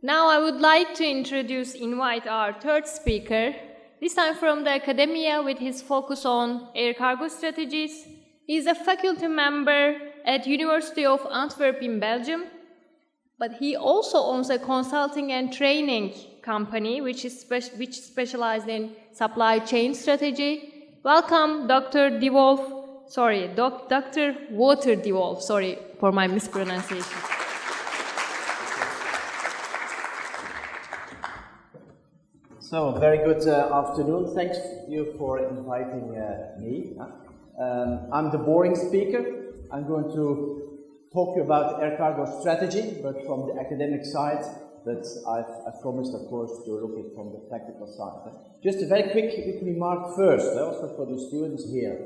Now I would like to invite our third speaker, this time from the academia with his focus on air cargo strategies. He is a faculty member at University of Antwerp in Belgium, but he also owns a consulting and training company which specializes in supply chain strategy. Welcome, Dr. Dewulf. Sorry, Dr. Wouter Dewulf. Sorry for my mispronunciation. So, very good afternoon. Thanks you for inviting me. I'm the boring speaker. I'm going to talk to you about air cargo strategy, but from the academic side, but I've promised, of course, to look at it from the practical side. Just a very quick remark first, also for the students here.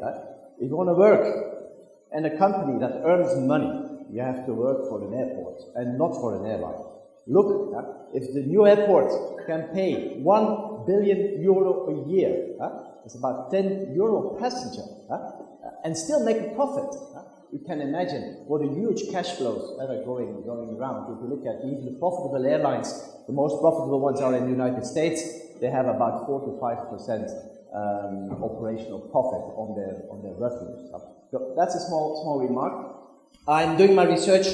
If you want to work in a company that earns money, you have to work for an airport and not for an airline. Look, if the new airport can pay €1 billion a year, it's about €10 per passenger, and still make a profit, you can imagine what a huge cash flows that are going around. If you look at even the profitable airlines, the most profitable ones are in the United States. They have about 4 to 5% operational profit on their revenues. So that's a small remark. I'm doing my research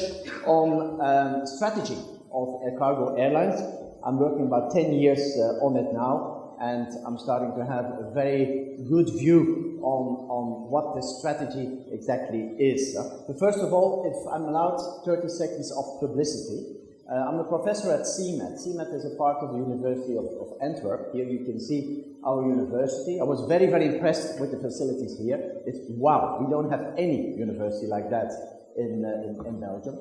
on strategy of air cargo airlines. I'm working about 10 years on it now, and I'm starting to have a very good view on what the strategy exactly is. But first of all, if I'm allowed 30 seconds of publicity, I'm a professor at CMAT. CMAT is a part of the University of Antwerp. Here you can see our university. I was very, very impressed with the facilities here. It's wow, we don't have any university like that in Belgium.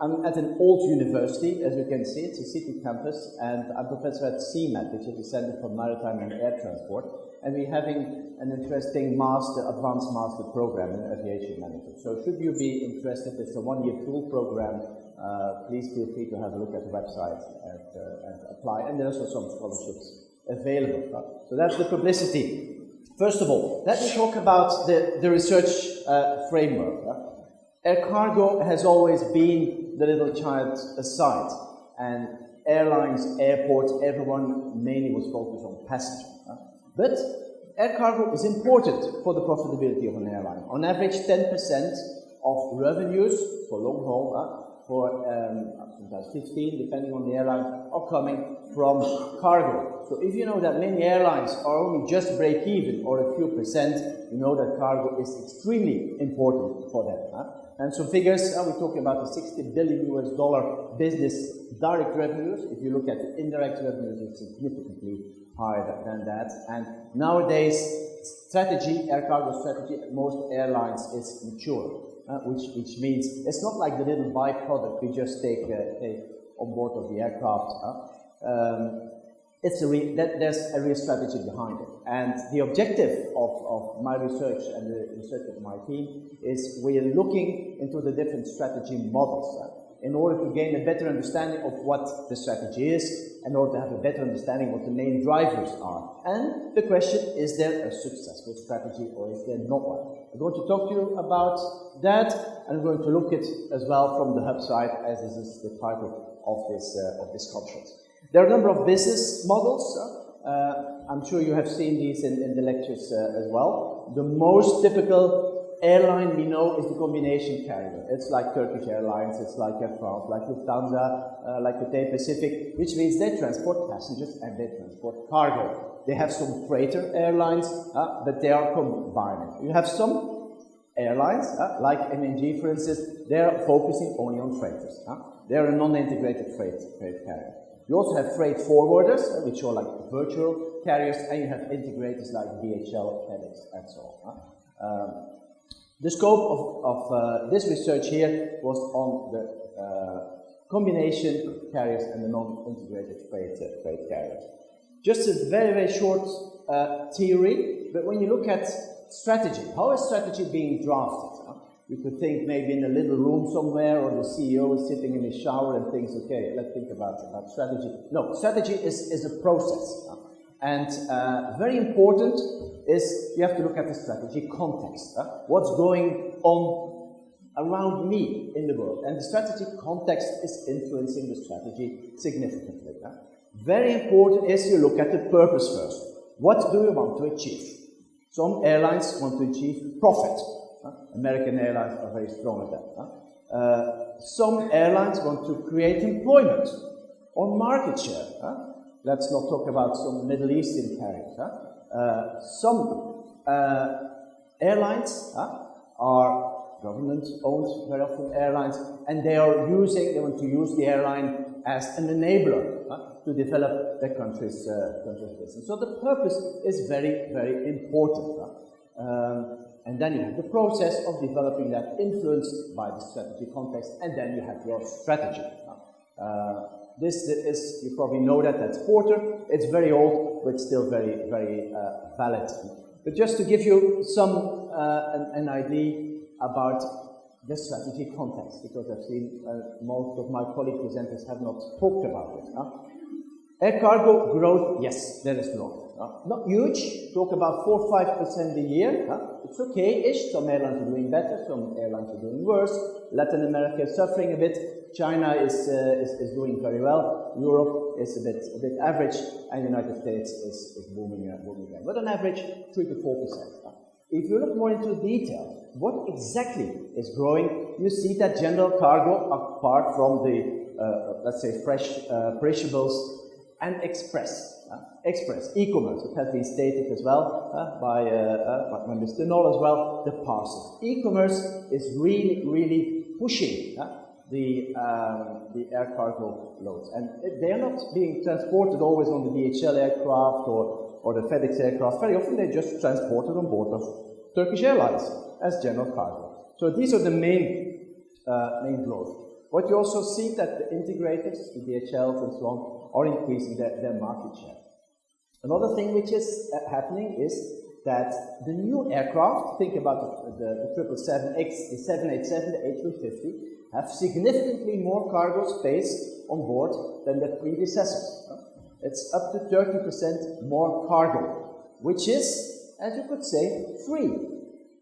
I'm at an old university, as you can see. It's a city campus, and I'm professor at CMAT, which is the Center for Maritime and Air Transport, and we're having an interesting advanced master program in aviation management. So should you be interested, it's a one-year full program. Please feel free to have a look at the website and apply, and there's also some scholarships available. So that's the publicity. First of all, let me talk about the research framework. Air cargo has always been the little child aside, and airlines, airports, everyone mainly was focused on passengers. But air cargo is important for the profitability of an airline. On average, 10% of revenues for long haul, for sometimes 15, depending on the airline, are coming from cargo. So if you know that many airlines are only just break even or a few percent, you know that cargo is extremely important for them. And some figures, we're talking about the $60 billion business direct revenues. If you look at the indirect revenues, it's significantly higher than that. And nowadays, air cargo strategy at most airlines is mature, which means it's not like the little byproduct we just take on board of the aircraft. There's a real strategy behind it. And the objective of my research and the research of my team is we are looking into the different strategy models in order to gain a better understanding of what the strategy is, in order to have a better understanding what the main drivers are. And the question, is there a successful strategy or is there not one? I'm going to talk to you about that, and I'm going to look at as well from the hub side, as this is the title of this conference. There are a number of business models. I'm sure you have seen these in the lectures as well. The most typical airline we know is the combination carrier. It's like Turkish Airlines, it's like Air France, like Lufthansa, like Cathay Pacific, which means they transport passengers and they transport cargo. They have some freighter airlines, but they are combining. You have some airlines, like MNG for instance, they're focusing only on freighters. They're a non-integrated freight carrier. You also have freight forwarders, which are like virtual carriers, and you have integrators like DHL, FedEx, and so on. The scope of this research here was on the combination carriers and the non-integrated freight carriers. Just a very, very short theory, but when you look at strategy, how is strategy being drafted? You could think maybe in a little room somewhere, or the CEO is sitting in his shower and thinks, okay, let's think about strategy. No, strategy is a process. And very important is you have to look at the strategy context. What's going on around me in the world, and the strategic context is influencing the strategy significantly. Very important is you look at the purpose first. What do you want to achieve? Some airlines want to achieve profit. American airlines are very strong at that. Some airlines want to create employment or market share. Let's not talk about some Middle Eastern carriers. Some airlines are government-owned, very often airlines, and they want to use the airline as an enabler to develop their country's business. So the purpose is very, very important. And then you have the process of developing that influenced by the strategy context, and then you have your strategy. This is, you probably know that's Porter. It's very old, but still very, very valid. But just to give you some an idea about the strategy context, because I've seen most of my colleague presenters have not talked about it. Air cargo growth, yes, there is growth. Not huge, talk about 4 or 5% a year. It's okay-ish, some airlines are doing better, some airlines are doing worse. Latin America is suffering a bit, China is doing very well, Europe is a bit average, and the United States is booming again. But on average, 3 to 4%. If you look more into detail, what exactly is growing, you see that general cargo, apart from the, let's say, fresh perishables, and express, e-commerce, it has been stated as well by Mr. Knoll as well, the parcels. E-commerce is really pushing the air cargo loads. And they are not being transported always on the DHL aircraft or the FedEx aircraft. Very often they're just transported on board of Turkish Airlines as general cargo. So these are the main growth. What you also see that the integrators, the DHLs and so on, are increasing their market share. Another thing which is happening is that the new aircraft, think about the 777X, the 787, the A350, have significantly more cargo space on board than their predecessors. It's up to 30% more cargo, which is, as you could say, free,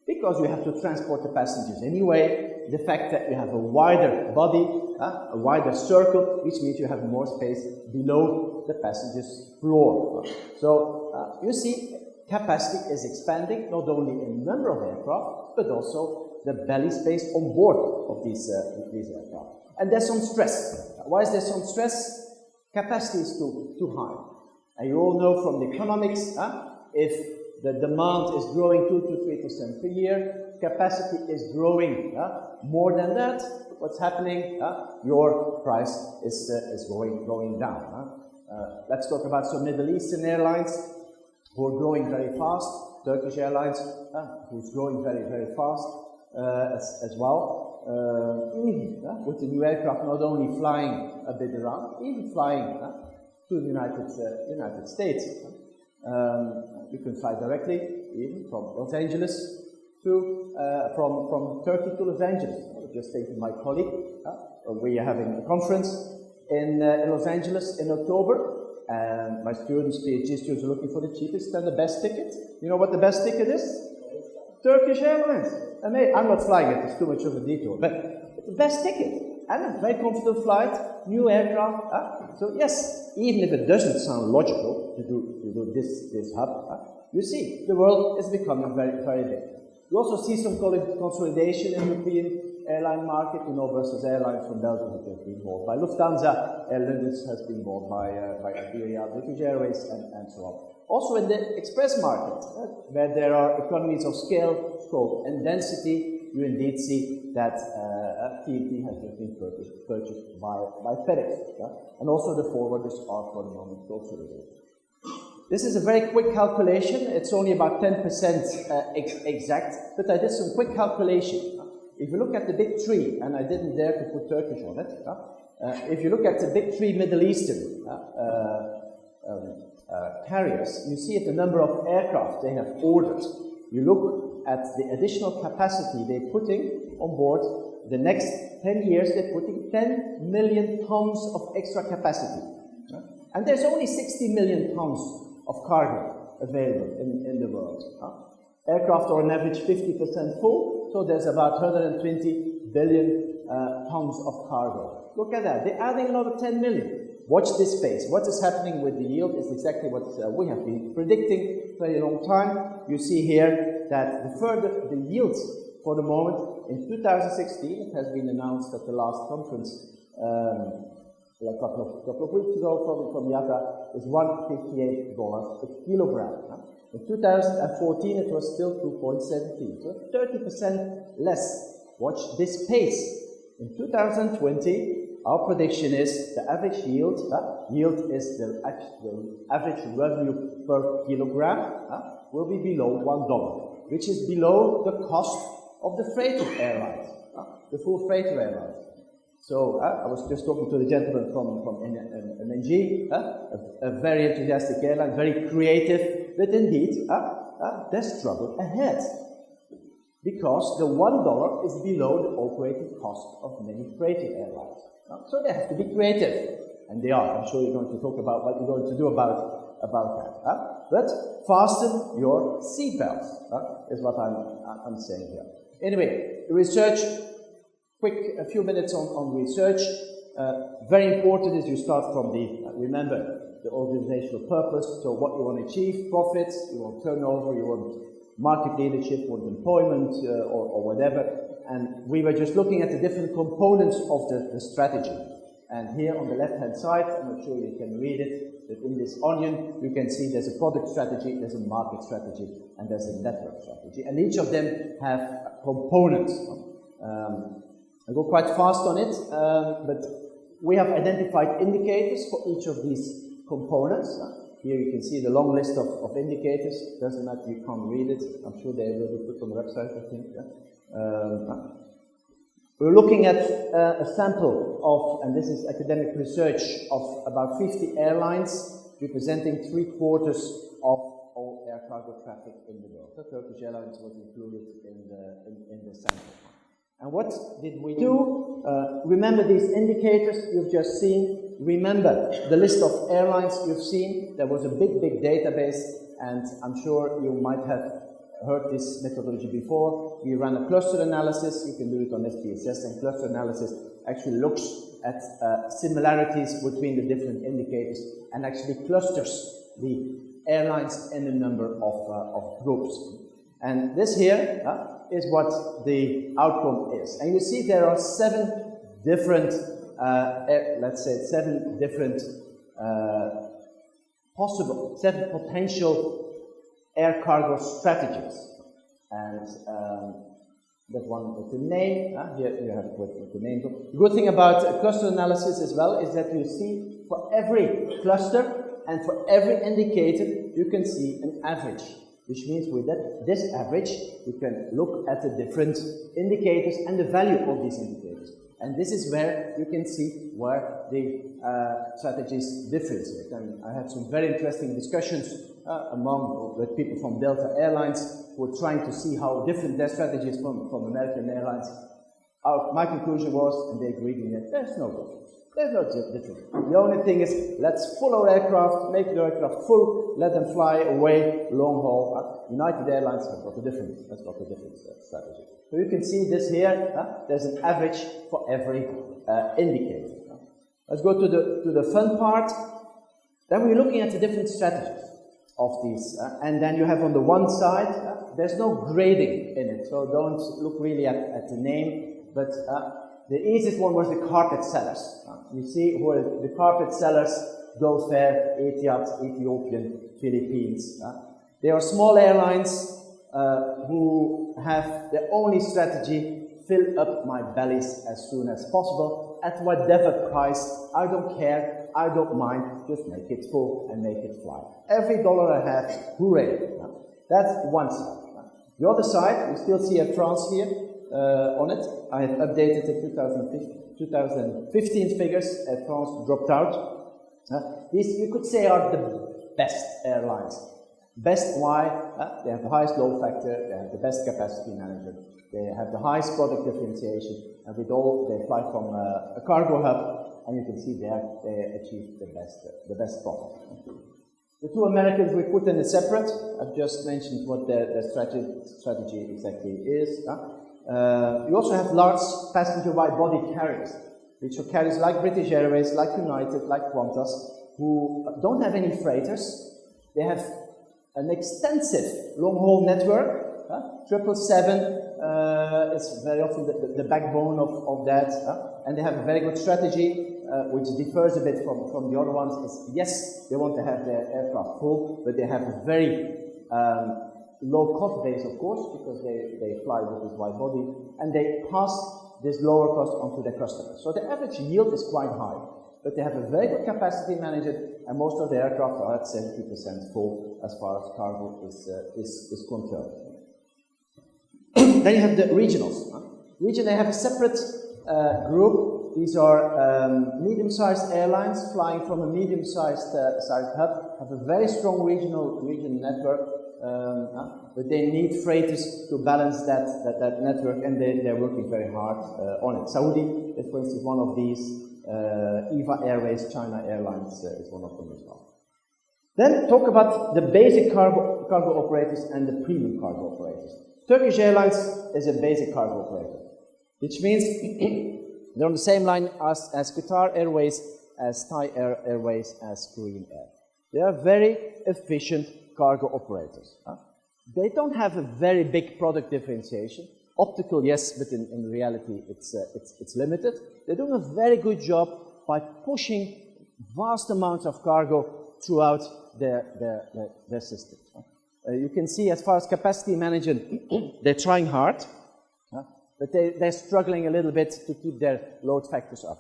because you have to transport the passengers anyway. The fact that you have a wider body, a wider circle, which means you have more space below the passenger's floor. So you see, capacity is expanding, not only in number of aircraft, but also the belly space on board of these aircraft. And there's some stress. Why is there some stress? Capacity is too high. And you all know from the economics, if the demand is growing 2 to 3% per year, capacity is growing more than that. What's happening? Your price is going down. Let's talk about some Middle Eastern airlines who are growing very fast. Turkish Airlines, who's growing very fast as well. With the new aircraft not only flying a bit around, even flying to the United States. You can fly directly, even from Los Angeles to from Turkey to Los Angeles. I just say to my colleague, we are having a conference in Los Angeles in October, and my students, PhD students, are looking for the cheapest and the best ticket. You know what the best ticket is? Turkish Airlines. I'm not flying it; it's too much of a detour, but it's the best ticket. And a very comfortable flight, new aircraft. So yes, even if it doesn't sound logical to do this hub, you see, the world is becoming very big. You also see some consolidation in the European airline market. You know, Brussels Airlines from Belgium has been bought by Lufthansa, Aer Lingus has been bought by Iberia, British Airways, and so on. Also in the express market, where there are economies of scale, scope, and density, you indeed see that TNT has just been purchased by FedEx. And also the forwarders are for the moment consolidated. This is a very quick calculation. It's only about 10% exact, but I did some quick calculation. If you look at the big three, and I didn't dare to put Turkish on it, if you look at the big three Middle Eastern carriers, you see at the number of aircraft they have ordered. You look at the additional capacity they're putting on board. The next 10 years, they're putting 10 million tons of extra capacity. And there's only 60 million tons of cargo available in the world. Aircraft are on average 50% full, so there's about 120 billion tons of cargo. Look at that. They're adding another 10 million. Watch this space. What is happening with the yield is exactly what we have been predicting for a long time. You see here that the further the yields for the moment, in 2016, it has been announced at the last conference a couple of weeks ago from IATA, is $158 a kilogram. In 2014, it was still 2.17, so 30% less. Watch this pace. In 2020, our prediction is the average yield, yield is the average revenue per kilogram, will be below $1, which is below the cost of the freighter airlines, the full freighter airlines. So I was just talking to the gentleman from NNG, a very enthusiastic airline, very creative, but indeed there's trouble ahead, because the $1 is below the operating cost of many freighter airlines. So they have to be creative, and they are. I'm sure you're going to talk about what you're going to do about that. But fasten your seatbelts is what I'm saying here. Anyway, the research. A few minutes on research. Very important is you start from remember the organizational purpose. So what you want to achieve: profits, you want turnover, you want market leadership, you want employment, or whatever. And we were just looking at the different components of the strategy. And here on the left-hand side, I'm not sure you can read it, but in this onion, you can see there's a product strategy, there's a market strategy, and there's a network strategy. And each of them have components. I'll go quite fast on it, but we have identified indicators for each of these components. Here you can see the long list of indicators. Doesn't matter, you can't read it. I'm sure they will be put on the website, I think. We're looking at a sample of, and this is academic research, of about 50 airlines representing 3/4 of all air cargo traffic in the world. The Turkish Airlines was included in the sample. And what did we do? Remember these indicators you've just seen. Remember the list of airlines you've seen. There was a big database, and I'm sure you might have heard this methodology before. We ran a cluster analysis. You can do it on SPSS, and cluster analysis actually looks at similarities between the different indicators and actually clusters the airlines in a number of groups. And this here is what the outcome is. And you see there are 7 different, let's say 7 different seven potential air cargo strategies. And that one with the name, here you have it with the name. The good thing about cluster analysis as well is that you see for every cluster and for every indicator, you can see an average. Which means with this average, you can look at the different indicators and the value of these indicators. And this is where you can see where the strategies differentiate. And I had some very interesting discussions with people from Delta Airlines who were trying to see how different their strategies from American Airlines. My conclusion was, and they agreed in it, there's no difference. There's no difference. The only thing is, let's full our aircraft, make the aircraft full, let them fly away, long haul. United Airlines has got a different, strategy. So you can see this here, there's an average for every indicator. Let's go to the fun part. Then we're looking at the different strategies of these. And then you have on the one side, there's no grading in it, so don't look really at the name, but the easiest one was the carpet sellers. You see where the carpet sellers, Gulf Air, Etihad, Ethiopian, Philippines. They are small airlines who have their only strategy: fill up my bellies as soon as possible, at whatever price. I don't care, I don't mind, just make it full and make it fly. Every dollar I have, hooray. That's one side. The other side, we still see Air France here on it. I have updated the 2015 figures. Air France dropped out. These, you could say, are the best airlines. Best why? They have the highest load factor, they have the best capacity management, they have the highest product differentiation, and with all, they fly from a cargo hub, and you can see there they achieve the best profit. The two Americans we put in a separate. I've just mentioned what their strategy exactly is. You also have large passenger wide-body carriers, which are carriers like British Airways, like United, like Qantas, who don't have any freighters. They have an extensive long-haul network. 777 is very often the backbone of that, and they have a very good strategy, which differs a bit from the other ones. Is yes, they want to have their aircraft full, but they have a very low cost base, of course, because they fly with this wide body, and they pass this lower cost onto their customers. So the average yield is quite high, but they have a very good capacity management, and most of the aircraft are at 70% full as far as cargo is concerned. Then you have the regionals. They have a separate group. These are medium-sized airlines flying from a medium-sized hub, have a very strong regional network, but they need freighters to balance that network, and they're working very hard on it. Saudi is, for instance, one of these. EVA Airways, China Airlines is one of them as well. Then talk about the basic cargo operators and the premium cargo operators. Turkish Airlines is a basic cargo operator, which means they're on the same line as Qatar Airways, as Thai Airways, as Korean Air. They are very efficient cargo operators. They don't have a very big product differentiation. Optical, yes, but in reality it's limited. They're doing a very good job by pushing vast amounts of cargo throughout their system. You can see as far as capacity management, they're trying hard, but they're struggling a little bit to keep their load factors up.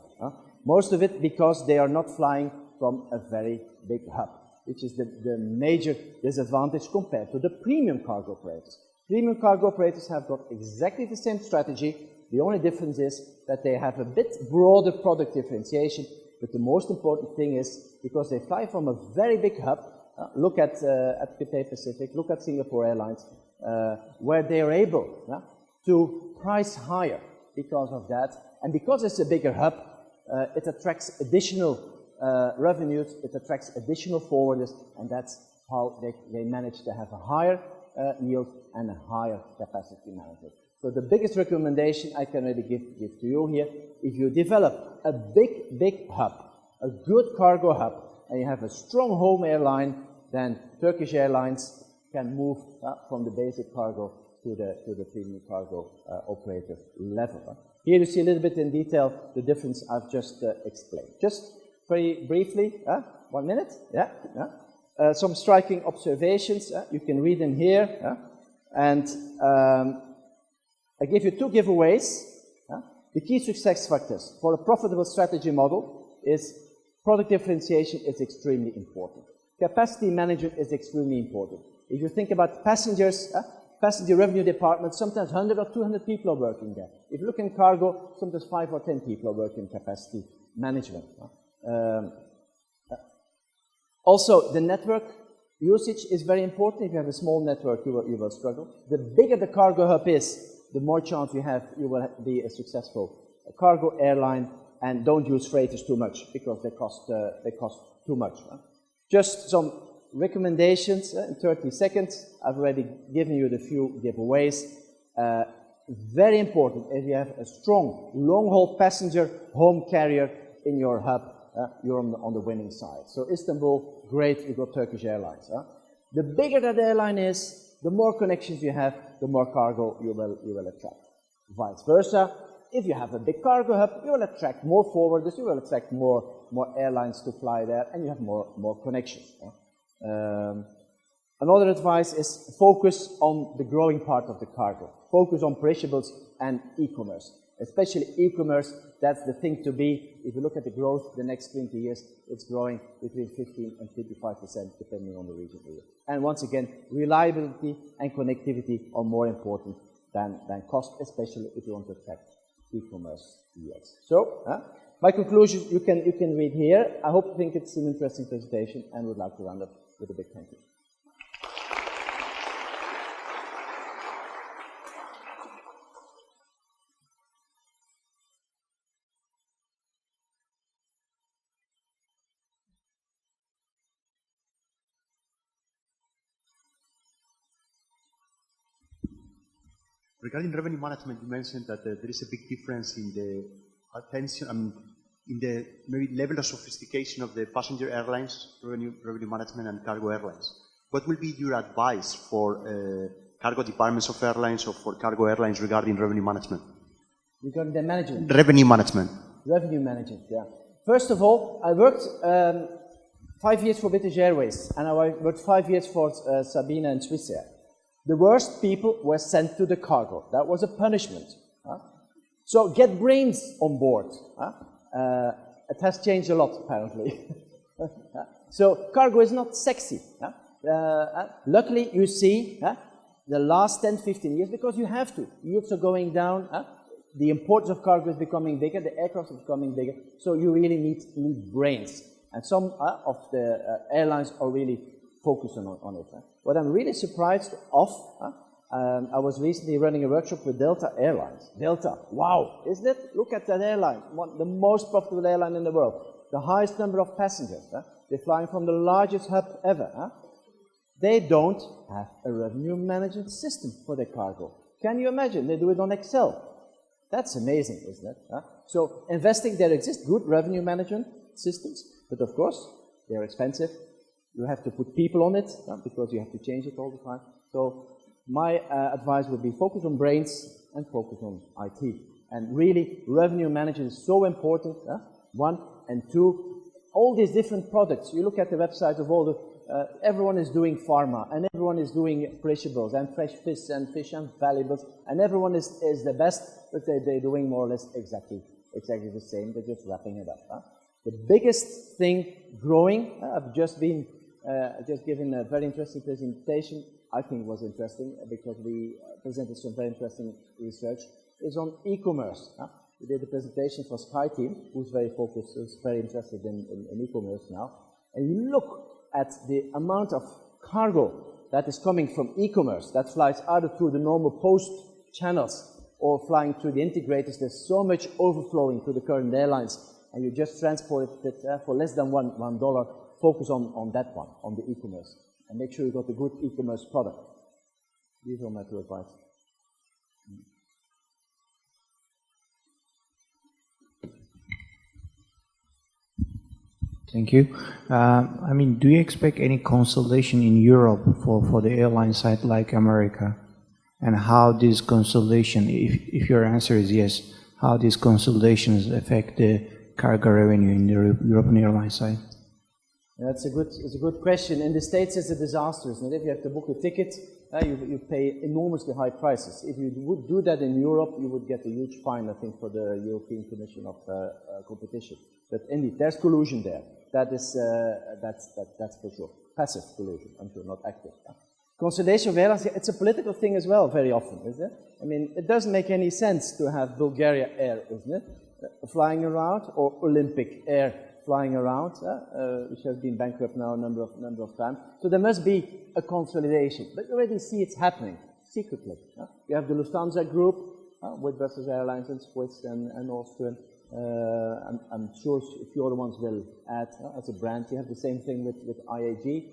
Most of it because they are not flying from a very big hub, which is the major disadvantage compared to the premium cargo operators. Premium cargo operators have got exactly the same strategy. The only difference is that they have a bit broader product differentiation, but the most important thing is because they fly from a very big hub. Look at Cathay Pacific, look at Singapore Airlines, where they are able to price higher because of that. And because it's a bigger hub, it attracts additional revenues, it attracts additional forwarders, and that's how they manage to have a higher yield and a higher capacity management. So the biggest recommendation I can really give to you here, if you develop a big hub, a good cargo hub, and you have a strong home airline, then Turkish Airlines can move from the basic cargo to the premium cargo operator level. Here you see a little bit in detail the difference I've just explained. Just very briefly, 1 minute, some striking observations. You can read them here, and I give you 2 giveaways. The key success factors for a profitable strategy model is product differentiation is extremely important. Capacity management is extremely important. If you think about passengers, passenger revenue department, sometimes 100 or 200 people are working there. If you look in cargo, sometimes 5 or 10 people are working in capacity management. Also, the network usage is very important. If you have a small network, you will struggle. The bigger the cargo hub is, the more chance you will be a successful cargo airline, and don't use freighters too much because they cost too much. Just some recommendations in 30 seconds. I've already given you the few giveaways. Very important, if you have a strong long-haul passenger home carrier in your hub, you're on the winning side. So Istanbul, great, you got Turkish Airlines. The bigger that airline is, the more connections you have, the more cargo you will attract. Vice versa, if you have a big cargo hub, you will attract more forwarders, you will attract more airlines to fly there, and you have more connections. Another advice is focus on the growing part of the cargo. Focus on perishables and e-commerce. Especially e-commerce, that's the thing to be. If you look at the growth the next 20 years, it's growing between 15 and 55% depending on the region. And once again, reliability and connectivity are more important than cost, especially if you want to attract e-commerce yields. So, my conclusion you can read here. I hope you think it's an interesting presentation and would like to round up with a big thank you. Regarding revenue management, you mentioned that there is a big difference in the attention, in the maybe level of sophistication of the passenger airlines, revenue management, and cargo airlines. What will be your advice for cargo departments of airlines or for cargo airlines regarding revenue management? Regarding the management? Revenue management. Revenue management, yeah. First of all, I worked 5 years for British Airways, and I worked 5 years for Sabina and Swissair. The worst people were sent to the cargo. That was a punishment. So get brains on board. It has changed a lot, apparently. So cargo is not sexy. Luckily, you see the last 10, 15 years, because you have to. Yields are going down. The importance of cargo is becoming bigger. The aircraft is becoming bigger. So you really need brains. And some of the airlines are really focusing on it. What I'm really surprised of, I was recently running a workshop with Delta Airlines. Delta, wow, isn't it? Look at that airline, the most profitable airline in the world. The highest number of passengers. They're flying from the largest hub ever. They don't have a revenue management system for their cargo. Can you imagine? They do it on Excel. That's amazing, isn't it? So investing, there exist good revenue management systems, but of course, they're expensive. You have to put people on it, because you have to change it all the time. So my advice would be focus on brains and focus on IT. And really, revenue management is so important, one. And two, all these different products. You look at the website of all the, everyone is doing pharma, and everyone is doing perishables, and fresh fish and valuables, and everyone is the best, but they're doing more or less exactly the same. They're just wrapping it up. The biggest thing growing, I've just given a very interesting presentation. I think it was interesting because we presented some very interesting research, is on e-commerce. We did a presentation for SkyTeam, who's very focused, who's very interested in e-commerce now. And you look at the amount of cargo that is coming from e-commerce, that flies either through the normal post channels or flying through the integrators. There's so much overflowing to the current airlines, and you just transport it for less than $1. Focus on that one, on the e-commerce, and make sure you got a good e-commerce product. These are my two advice. Thank you. Do you expect any consolidation in Europe for the airline side like America? And how this consolidation, if your answer is yes, how these consolidations affect the cargo revenue in the European airline side? That's it's a good question. In the States, it's a disaster, isn't it? If you have to book a ticket, you pay enormously high prices. If you would do that in Europe, you would get a huge fine, I think, for the European Commission of Competition. But indeed, there's collusion there. That's for sure. Passive collusion, I'm sure, not active. Consolidation of airlines, it's a political thing as well, very often, isn't it? I mean, it doesn't make any sense to have Bulgaria Air, isn't it? Flying around, or Olympic Air flying around, which has been bankrupt now a number of times. So there must be a consolidation. But you already see it's happening, secretly. You have the Lufthansa Group, with Brussels Airlines and Swiss and Austrian. I'm sure a few other ones will add as a brand. You have the same thing with IAG.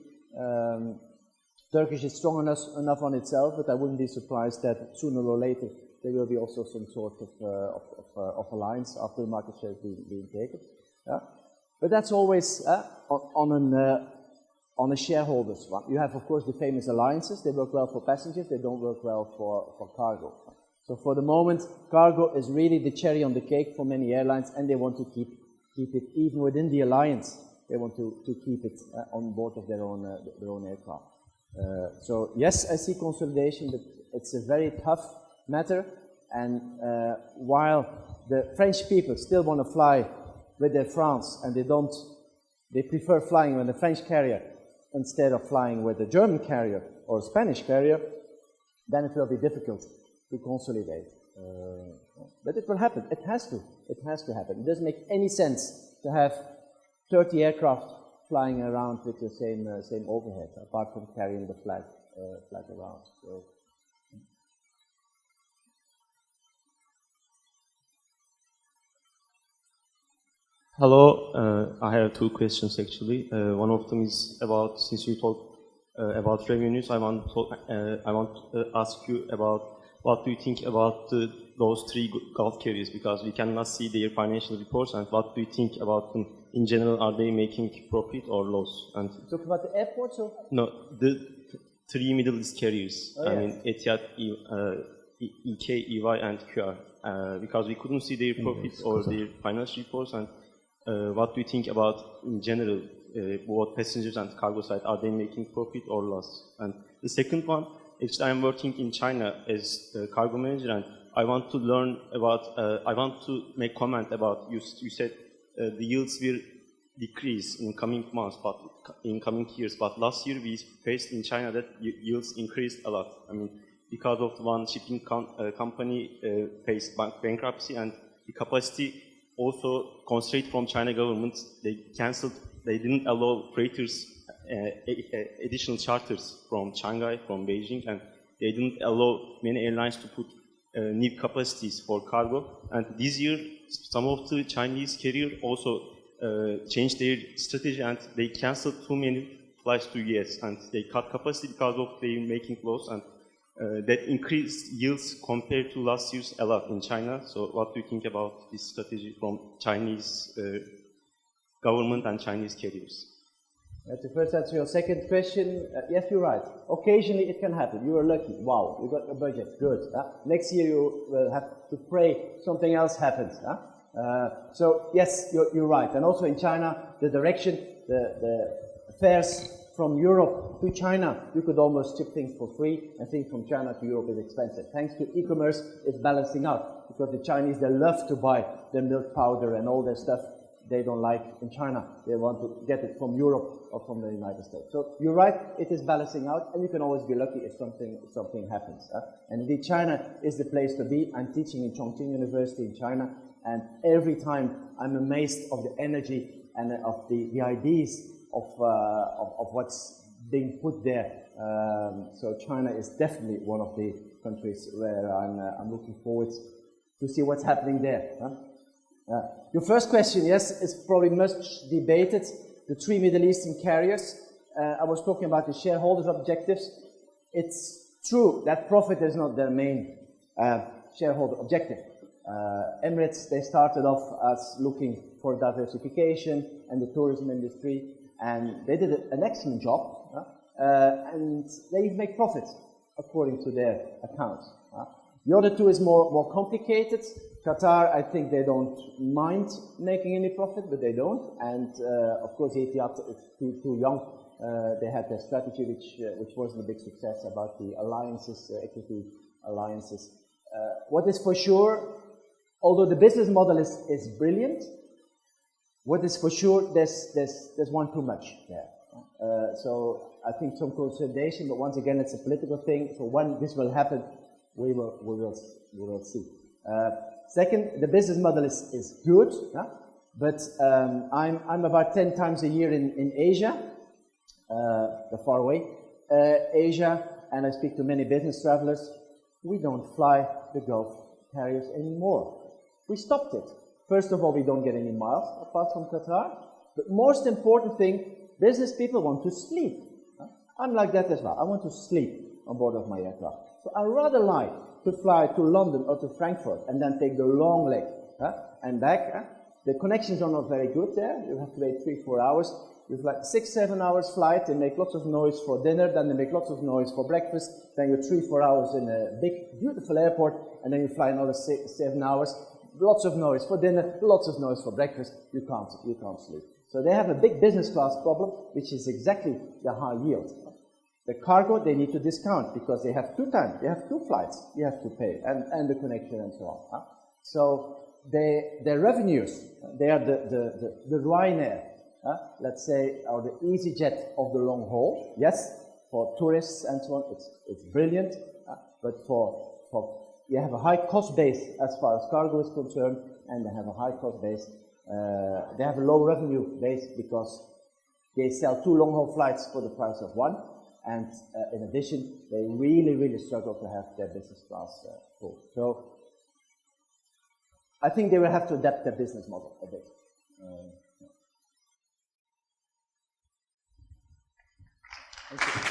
Turkish is strong enough on itself, but I wouldn't be surprised that sooner or later there will be also some sort of alliance after the market share is being taken. But that's always on a shareholders one. You have, of course, the famous alliances. They work well for passengers. They don't work well for cargo. So for the moment, cargo is really the cherry on the cake for many airlines, and they want to keep it even within the alliance. They want to keep it on board of their own aircraft. So yes, I see consolidation, but it's a very tough matter. And while the French people still want to fly with Air France, and they prefer flying with a French carrier instead of flying with a German carrier or a Spanish carrier, then it will be difficult to consolidate. But it will happen. It has to. It has to happen. It doesn't make any sense to have 30 aircraft flying around with the same overhead, apart from carrying the flag around. So. Hello, I have two questions actually. One of them is about, since you talked about revenues, I want to ask you about what do you think about those three Gulf carriers? Because we cannot see their financial reports, and what do you think about them in general? Are they making profit or loss? And Talk about the airports or? no, the three Middle East carriers. Oh, I yeah. mean, Etihad, EK, EY, and QR. Because we couldn't see their profits or their financial reports. And what do you think about, in general, both passengers and cargo side? Are they making profit or loss? And the second one, actually, I'm working in China as a cargo manager, and I want to learn about. I want to make comment about. You said the yields will decrease in coming months, but in coming years. But last year we faced in China that yields increased a lot. I mean, because of one shipping company faced bankruptcy, and the capacity also constrained from China government. They cancelled. They didn't allow freighters additional charters from Shanghai, from Beijing, and they didn't allow many airlines to put new capacities for cargo. And this year, some of the Chinese carriers also changed their strategy, and they cancelled too many flights to US, and they cut capacity because of they making loss, and that increased yields compared to last year's a lot in China. So what do you think about this strategy from Chinese government and Chinese carriers? To first answer your second question, yes, you're right. Occasionally it can happen. You are lucky. Wow, you got a budget. Good. Next year you will have to pray something else happens. So yes, you're right. And also in China, the direction, the fares from Europe to China, you could almost ship things for free, and things from China to Europe is expensive. Thanks to e-commerce, it's balancing out, because the Chinese, they love to buy their milk powder and all their stuff they don't like in China. They want to get it from Europe or from the United States. So you're right, it is balancing out, and you can always be lucky if something happens. And indeed, China is the place to be. I'm teaching in Chongqing University in China, and every time I'm amazed of the energy and of the ideas of what's being put there. So China is definitely one of the countries where I'm looking forward to see what's happening there. Your first question, yes, is probably much debated. The three Middle Eastern carriers. I was talking about the shareholders' objectives. It's true that profit is not their main shareholder objective. Emirates, they started off as looking for diversification and the tourism industry, and they did an excellent job, and they make profit according to their accounts. The other two is more complicated. Qatar, I think they don't mind making any profit, but they don't. And of course, Etihad is too young. They had their strategy, which wasn't a big success, about the alliances, equity alliances. What is for sure, although the business model is brilliant, what is for sure, there's one too much there. So I think some consolidation, but once again, it's a political thing. So when this will happen, we will see. Second, the business model is good, but I'm about 10 times a year in Asia, the far away Asia, and I speak to many business travelers. We don't fly the Gulf carriers anymore. We stopped it. First of all, we don't get any miles apart from Qatar, but most important thing, business people want to sleep. I'm like that as well. I want to sleep on board of my aircraft. So I rather like to fly to London or to Frankfurt and then take the long leg and back. The connections are not very good there. You have to wait 3-4 hours. You have like 6-7 hours flight. They make lots of noise for dinner, then they make lots of noise for breakfast. Then you're 3-4 hours in a big, beautiful airport, and then you fly another 6-7 hours. Lots of noise for dinner, lots of noise for breakfast. You can't sleep. So they have a big business class problem, which is exactly the high yield. The cargo, they need to discount because they have two flights you have to pay, and the connection and so on. So their revenues, they are the Ryanair, let's say, or the EasyJet of the long haul. Yes, for tourists and so on, it's brilliant, but you have a high cost base as far as cargo is concerned, and they have a high cost base. They have a low revenue base because they sell 2 long haul flights for the price of 1. And in addition, they really, really struggle to have their business class full. So I think they will have to adapt their business model a bit. Thank you.